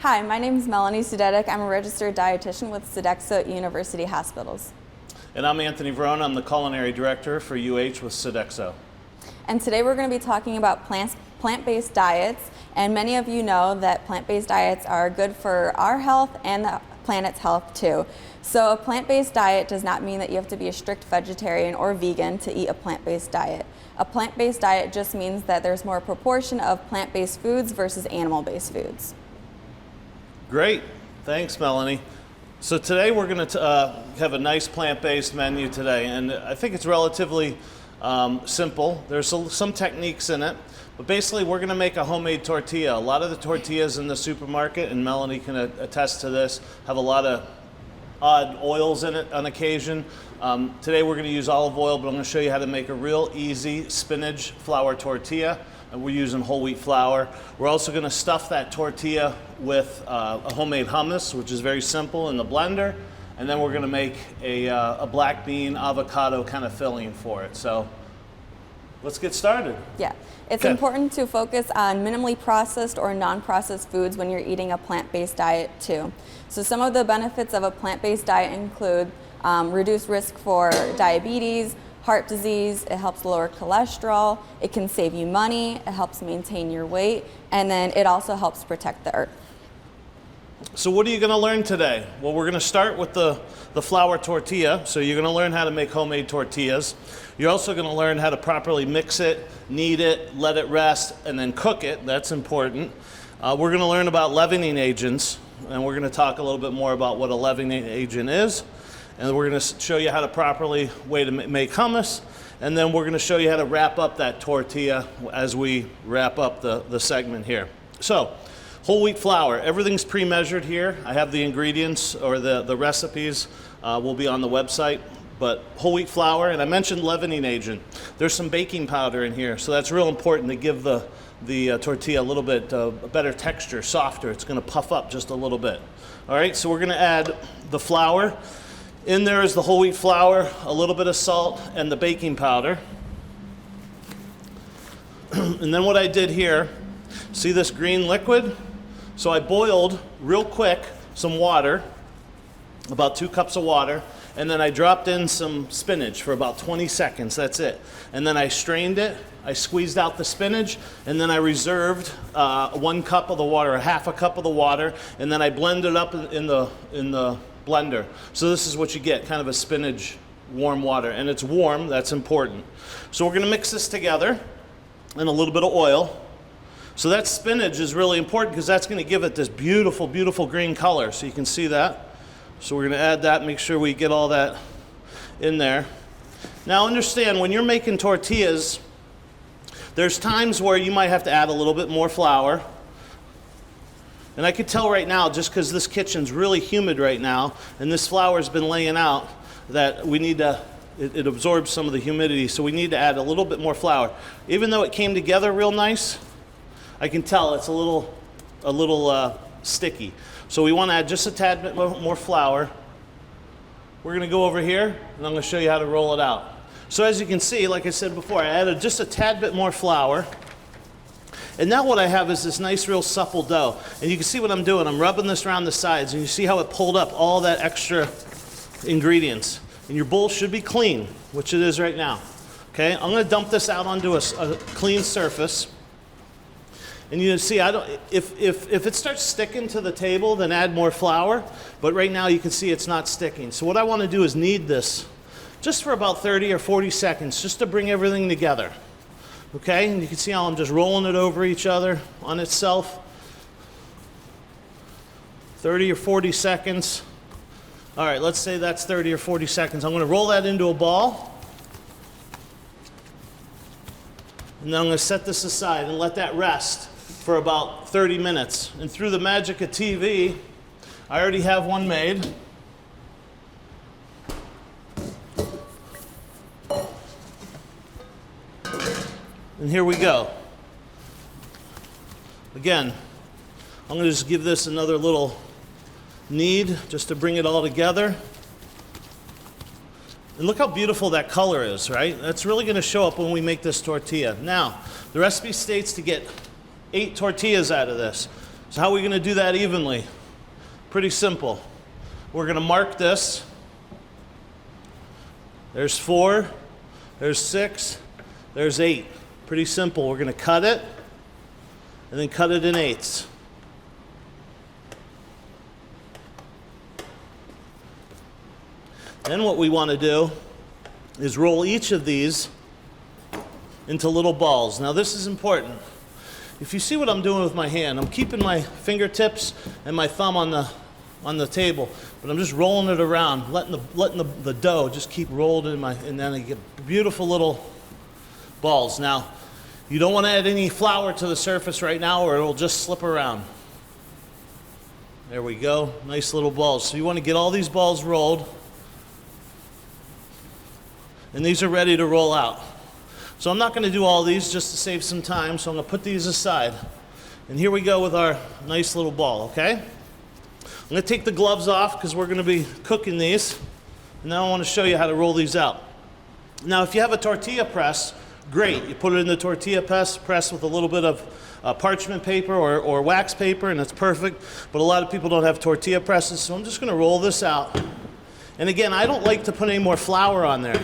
Hi, my name is Melanie Sudetic. I'm a registered dietitian with Sodexo University Hospitals. And I'm Anthony Verona. I'm the culinary director for UH with Sodexo. And today we're going to be talking about plant-based diets. And many of you know that plant-based diets are good for our health and the planet's health too. So a plant-based diet does not mean that you have to be a strict vegetarian or vegan to eat a plant-based diet. A plant-based diet just means that there's more proportion of plant-based foods versus animal-based foods. Great. Thanks, Melanie. So today we're going to have a nice plant-based menu today, and I think it's relatively simple. There's some techniques in it, but basically we're going to make a homemade tortilla. A lot of the tortillas in the supermarket, and Melanie can attest to this, have a lot of odd oils in it on occasion. Today we're going to use olive oil, but I'm going to show you how to make a real easy spinach flour tortilla. And we're using whole wheat flour. We're also going to stuff that tortilla with a homemade hummus, which is very simple in the blender. And then we're going to make a black bean avocado kind of filling for it. So let's get started. Yeah, it's important to focus on minimally processed or non-processed foods when you're eating a plant-based diet too. So some of the benefits of a plant-based diet include reduced risk for diabetes, heart disease, it helps lower cholesterol, it can save you money, it helps maintain your weight, and then it also helps protect the earth. So what are you going to learn today? Well, we're going to start with the flour tortilla. So you're going to learn how to make homemade tortillas. You're also going to learn how to properly mix it, knead it, let it rest, and then cook it. That's important. We're going to learn about leavening agents, and we're going to talk a little bit more about what a leavening agent is. And we're going to show you how to properly make hummus, and then we're going to show you how to wrap up that tortilla as we wrap up the segment here. So, whole wheat flour, everything's pre-measured here. I have the ingredients or the recipes will be on the website, but whole wheat flour, and I mentioned leavening agent. There's some baking powder in here, so that's real important to give the tortilla a little bit a better texture, softer. It's going to puff up just a little bit. All right, so we're going to add the flour. In there is the whole wheat flour, a little bit of salt, and the baking powder. And then what I did here, see this green liquid? So I boiled real quick some water, about 2 cups of water, and then I dropped in some spinach for about 20 seconds, that's it. And then I strained it, I squeezed out the spinach, and then I reserved 1 cup of the water, a half a cup of the water, and then I blended it up in the blender. So this is what you get, kind of a spinach warm water, and it's warm, that's important. So we're going to mix this together and a little bit of oil. So that spinach is really important because that's going to give it this beautiful, beautiful green color. So you can see that. So we're going to add that, make sure we get all that in there. Now understand, when you're making tortillas, there's times where you might have to add a little bit more flour. And I could tell right now, just because this kitchen's really humid right now, and this flour's been laying out, that we need to, it absorbs some of the humidity, so we need to add a little bit more flour. Even though it came together real nice, I can tell it's a little sticky. So we want to add just a tad bit more flour. We're going to go over here, and I'm going to show you how to roll it out. So as you can see, like I said before, I added just a tad bit more flour. And now what I have is this nice, real supple dough. And you can see what I'm doing. I'm rubbing this around the sides, and you see how it pulled up all that extra ingredients. And your bowl should be clean, which it is right now. Okay, I'm going to dump this out onto a clean surface. And you see, if it starts sticking to the table, then add more flour. But right now you can see it's not sticking. So what I want to do is knead this just for about 30 or 40 seconds, just to bring everything together. Okay, and you can see how I'm just rolling it over each other on itself. 30 or 40 seconds. All right, let's say that's 30 or 40 seconds. I'm going to roll that into a ball. And then I'm going to set this aside and let that rest for about 30 minutes. And through the magic of TV, I already have one made. And here we go. Again, I'm going to just give this another little knead just to bring it all together. And look how beautiful that color is, right? That's really going to show up when we make this tortilla. Now, the recipe states to get 8 tortillas out of this. So how are we going to do that evenly? Pretty simple. We're going to mark this. There's 4, there's 6, there's 8. Pretty simple. We're going to cut it and then cut it in 8ths. Then what we want to do is roll each of these into little balls. Now this is important. If you see what I'm doing with my hand, I'm keeping my fingertips and my thumb on the table, but I'm just rolling it around, letting the dough just keep rolled in and then I get beautiful little balls. Now, you don't want to add any flour to the surface right now or it'll just slip around. There we go, nice little balls. So you want to get all these balls rolled, and these are ready to roll out. So I'm not going to do all these just to save some time, so I'm going to put these aside. And here we go with our nice little ball, okay? I'm going to take the gloves off because we're going to be cooking these. And now I want to show you how to roll these out. Now if you have a tortilla press, great. You put it in the tortilla press with a little bit of parchment paper or wax paper, and it's perfect. But a lot of people don't have tortilla presses, so I'm just going to roll this out. And again, I don't like to put any more flour on there.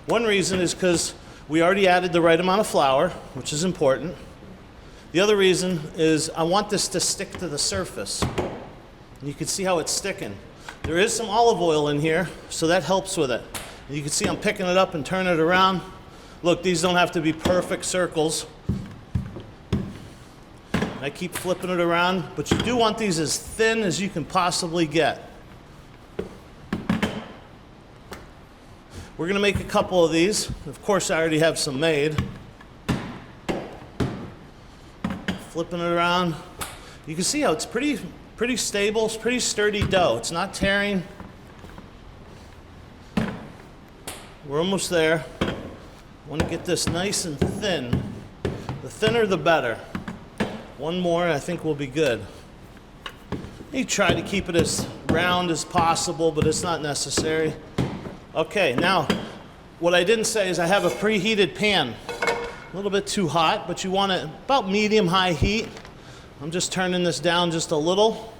One reason is because we already added the right amount of flour, which is important. The other reason is I want this to stick to the surface. And you can see how it's sticking. There is some olive oil in here, so that helps with it. And you can see I'm picking it up and turning it around. Look, these don't have to be perfect circles. I keep flipping it around, but you do want these as thin as you can possibly get. We're going to make a couple of these. Of course, I already have some made. Flipping it around. You can see how it's pretty stable, it's pretty sturdy dough. It's not tearing. We're almost there. I want to get this nice and thin. The thinner, the better. One more, I think we'll be good. You try to keep it as round as possible, but it's not necessary. Okay, now, what I didn't say is I have a preheated pan. A little bit too hot, but you want it about medium-high heat. I'm just turning this down just a little.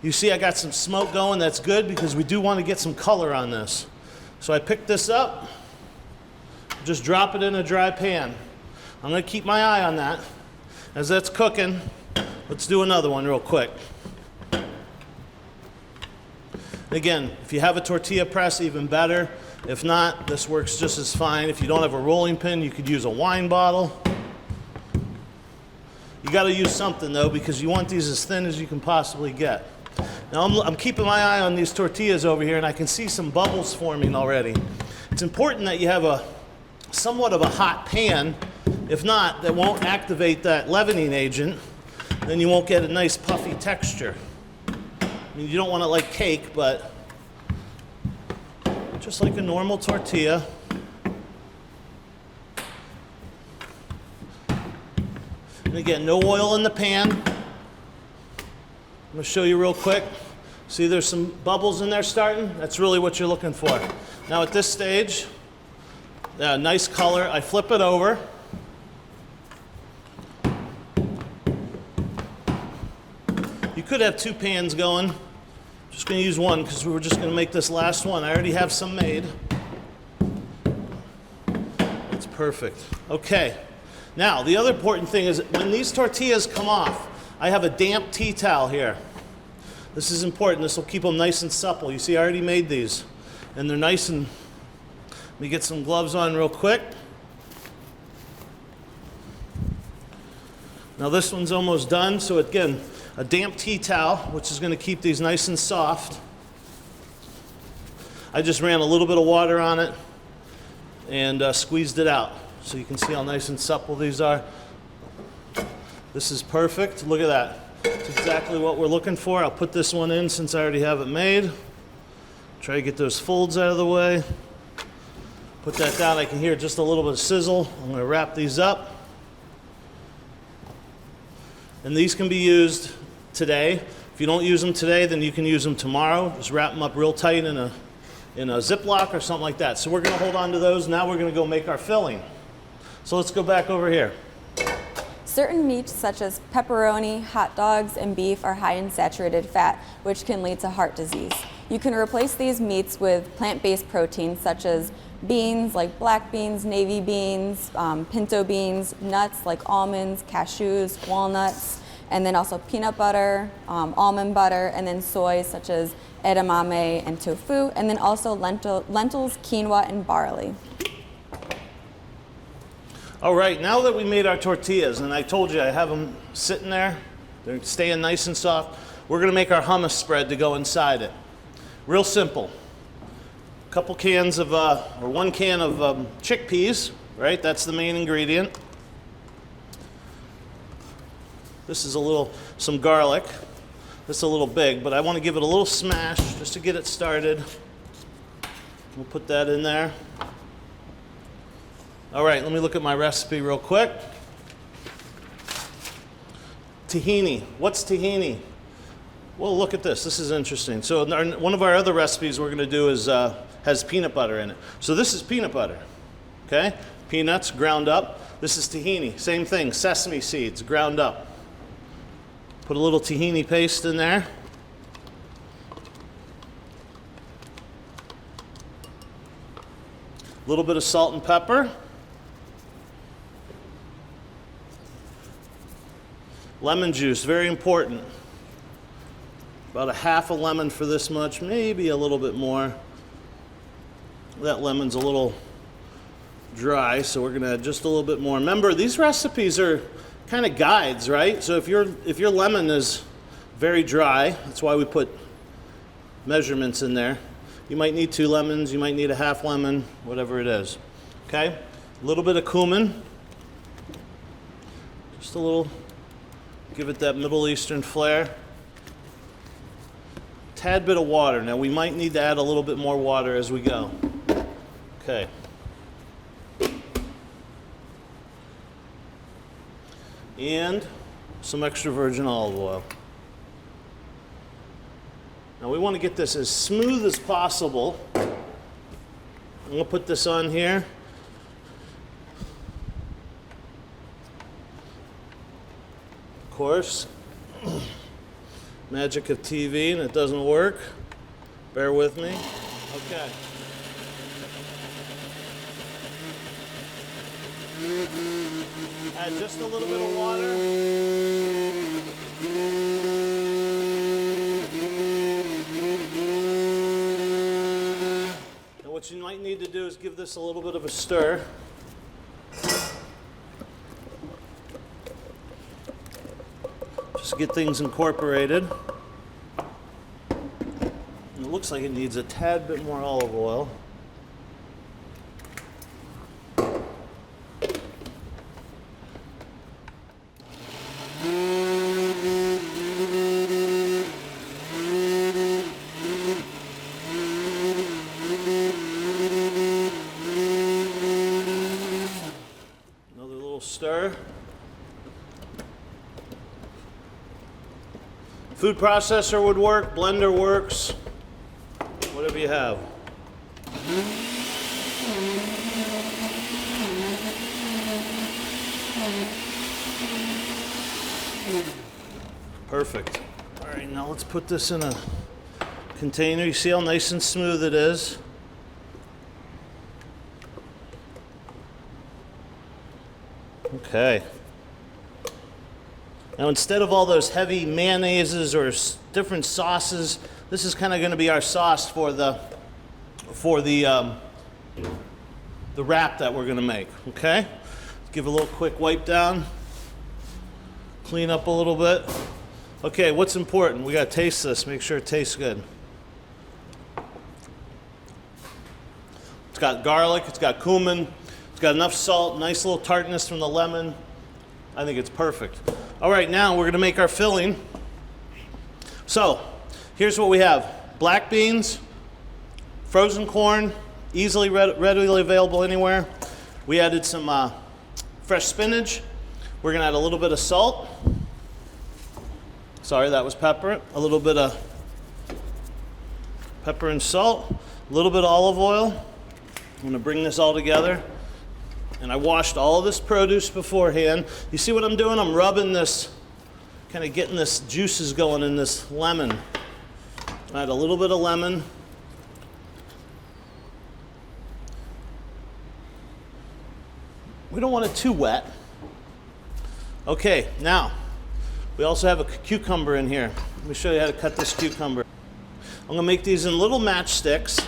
You see I got some smoke going, that's good because we do want to get some color on this. So I pick this up, just drop it in a dry pan. I'm going to keep my eye on that. As that's cooking, let's do another one real quick. Again, if you have a tortilla press, even better. If not, this works just as fine. If you don't have a rolling pin, you could use a wine bottle. You got to use something though, because you want these as thin as you can possibly get. Now I'm keeping my eye on these tortillas over here, and I can see some bubbles forming already. It's important that you have somewhat of a hot pan. If not, that won't activate that leavening agent. Then you won't get a nice puffy texture. I mean, you don't want it like cake, but just like a normal tortilla. And again, no oil in the pan. I'm going to show you real quick. See there's some bubbles in there starting? That's really what you're looking for. Now at this stage, nice color. I flip it over. You could have 2 pans going. Just going to use one because we were just going to make this last one. I already have some made. That's perfect. Okay. Now, the other important thing is when these tortillas come off, I have a damp tea towel here. This is important. This will keep them nice and supple. You see, I already made these. And they're nice and... Let me get some gloves on real quick. Now this one's almost done, so again, a damp tea towel, which is going to keep these nice and soft. I just ran a little bit of water on it and squeezed it out. So you can see how nice and supple these are. This is perfect. Look at that. It's exactly what we're looking for. I'll put this one in since I already have it made. Try to get those folds out of the way. Put that down. I can hear just a little bit of sizzle. I'm going to wrap these up. And these can be used today. If you don't use them today, then you can use them tomorrow. Just wrap them up real tight in a Ziploc or something like that. So we're going to hold on to those. Now we're going to go make our filling. So let's go back over here. Certain meats such as pepperoni, hot dogs, and beef are high in saturated fat, which can lead to heart disease. You can replace these meats with plant-based proteins such as beans like black beans, navy beans, pinto beans, nuts like almonds, cashews, walnuts, and then also peanut butter, almond butter, and then soy such as edamame and tofu, and then also lentils, quinoa, and barley. All right, now that we made our tortillas, and I told you I have them sitting there, they're staying nice and soft, we're gonna make our hummus spread to go inside it. Real simple. A couple cans of, or 1 can of chickpeas, right? That's the main ingredient. This is some garlic. This is a little big, but I want to give it a little smash just to get it started. We'll put that in there. All right, let me look at my recipe real quick. Tahini. What's tahini? Well, look at this. This is interesting. So one of our other recipes we're going to do is has peanut butter in it. So this is peanut butter, okay? Peanuts ground up. This is tahini. Same thing, sesame seeds ground up. Put a little tahini paste in there. A little bit of salt and pepper. Lemon juice, very important. About a half a lemon for this much, maybe a little bit more. That lemon's a little dry, so we're gonna add just a little bit more. Remember, these recipes are kind of guides, right? So if your lemon is very dry, that's why we put measurements in there. You might need 2 lemons, you might need a half lemon, whatever it is. Okay? A little bit of cumin. Just a little, give it that Middle Eastern flair. Tad bit of water. Now we might need to add a little bit more water as we go. Okay. And some extra virgin olive oil. Now we want to get this as smooth as possible. I'm going to put this on here. Of course, magic of TV, and it doesn't work. Bear with me. Okay. Add just a little bit of water. And what you might need to do is give this a little bit of a stir. Just get things incorporated. And it looks like it needs a tad bit more olive oil. Stir. Food processor would work, blender works, whatever you have. Perfect. All right, now let's put this in a container. You see how nice and smooth it is? Okay. Now instead of all those heavy mayonnaises or different sauces, this is kind of going to be our sauce for the wrap that we're going to make. Okay. Give a little quick wipe down. Clean up a little bit. Okay. What's important? We got to taste this. Make sure it tastes good. It's got garlic. It's got cumin. It's got enough salt, nice little tartness from the lemon. I think it's perfect. All right, now we're gonna make our filling. So, here's what we have. Black beans, frozen corn, easily readily available anywhere. We added some fresh spinach. We're gonna add a little bit of salt. Sorry, that was pepper. A little bit of pepper and salt. A little bit of olive oil. I'm gonna bring this all together. And I washed all of this produce beforehand. You see what I'm doing? I'm rubbing this, kind of getting this juices going in this lemon. Add a little bit of lemon. We don't want it too wet. Okay, now, we also have a cucumber in here. Let me show you how to cut this cucumber. I'm gonna make these in little matchsticks.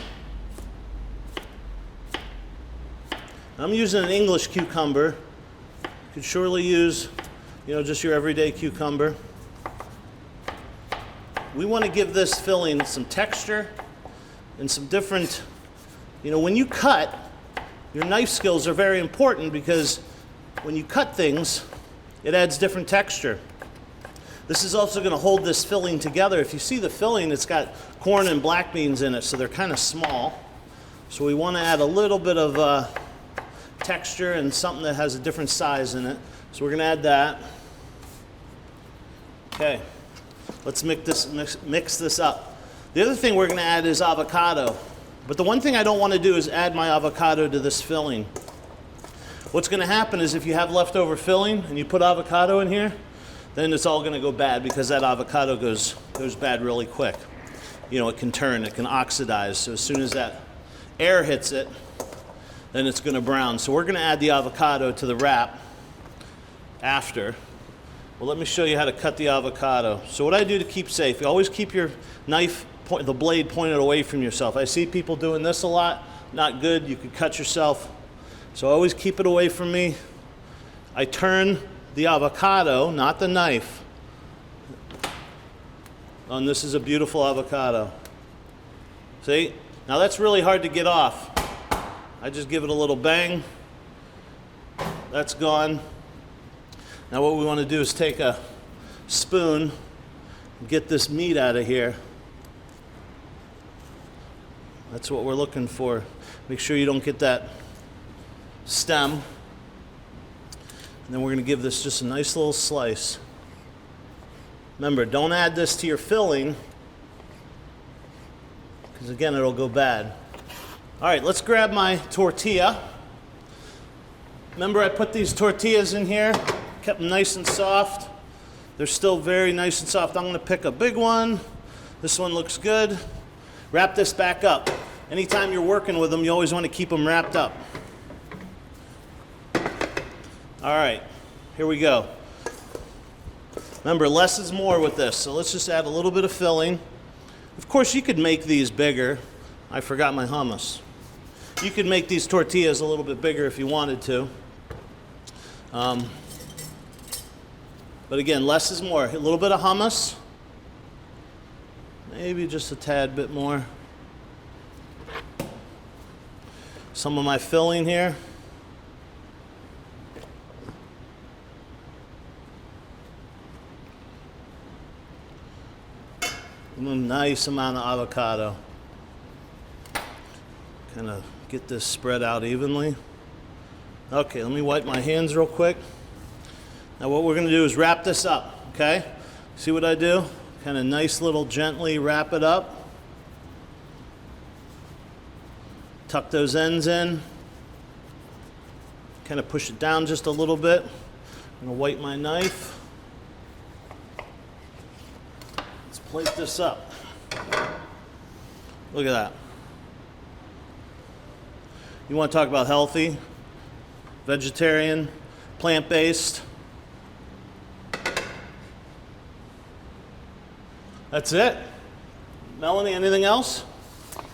I'm using an English cucumber. You could surely use, just your everyday cucumber. We want to give this filling some texture and some different, when you cut, your knife skills are very important because when you cut things, it adds different texture. This is also going to hold this filling together. If you see the filling, it's got corn and black beans in it, so they're kind of small. So we want to add a little bit of texture and something that has a different size in it. So we're going to add that. Okay, let's mix this up. The other thing we're going to add is avocado. But the one thing I don't want to do is add my avocado to this filling. What's going to happen is if you have leftover filling and you put avocado in here, then it's all going to go bad because that avocado goes bad really quick. It can turn, it can oxidize. So as soon as that air hits it, then it's going to brown. So we're going to add the avocado to the wrap after. Well, let me show you how to cut the avocado. So what I do to keep safe, you always keep your knife, the blade pointed away from yourself. I see people doing this a lot. Not good. You could cut yourself. So always keep it away from me. I turn the avocado, not the knife. And this is a beautiful avocado. See? Now that's really hard to get off. I just give it a little bang. That's gone. Now what we want to do is take a spoon and get this meat out of here. That's what we're looking for. Make sure you don't get that stem. And then we're going to give this just a nice little slice. Remember, don't add this to your filling, because again, it'll go bad. All right, let's grab my tortilla. Remember, I put these tortillas in here, kept them nice and soft. They're still very nice and soft. I'm going to pick a big one. This one looks good. Wrap this back up. Anytime you're working with them, you always want to keep them wrapped up. All right, here we go. Remember, less is more with this, so let's just add a little bit of filling. Of course, you could make these bigger. I forgot my hummus. You could make these tortillas a little bit bigger if you wanted to. But again, less is more. A little bit of hummus. Maybe just a tad bit more. Some of my filling here. A nice amount of avocado. Kind of get this spread out evenly. Okay, let me wipe my hands real quick. Now what we're going to do is wrap this up, okay? See what I do? Kind of nice little gently wrap it up. Tuck those ends in. Kind of push it down just a little bit. I'm going to wipe my knife. Let's plate this up. Look at that. You want to talk about healthy, vegetarian, plant-based. That's it. Melanie, anything else?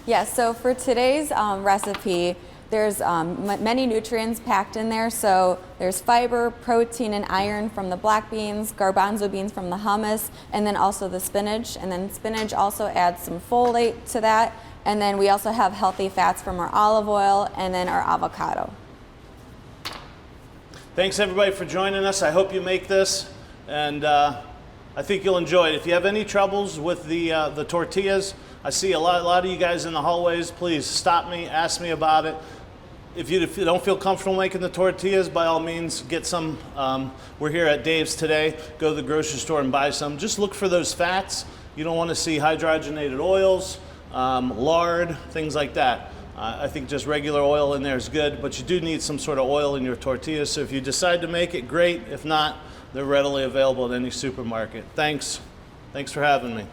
Yes, so for today's recipe, there's many nutrients packed in there. So there's fiber, protein, and iron from the black beans, garbanzo beans from the hummus, and then also the spinach. And then spinach also adds some folate to that. And then we also have healthy fats from our olive oil and then our avocado. Thanks everybody for joining us. I hope you make this, and I think you'll enjoy it. If you have any troubles with the tortillas, I see a lot of you guys in the hallways. Please stop me, ask me about it. If you don't feel comfortable making the tortillas, by all means, get some. We're here at Dave's today. Go to the grocery store and buy some. Just look for those fats. You don't want to see hydrogenated oils, lard, things like that. I think just regular oil in there is good, but you do need some sort of oil in your tortillas. So if you decide to make it, great. If not, they're readily available at any supermarket. Thanks for having me.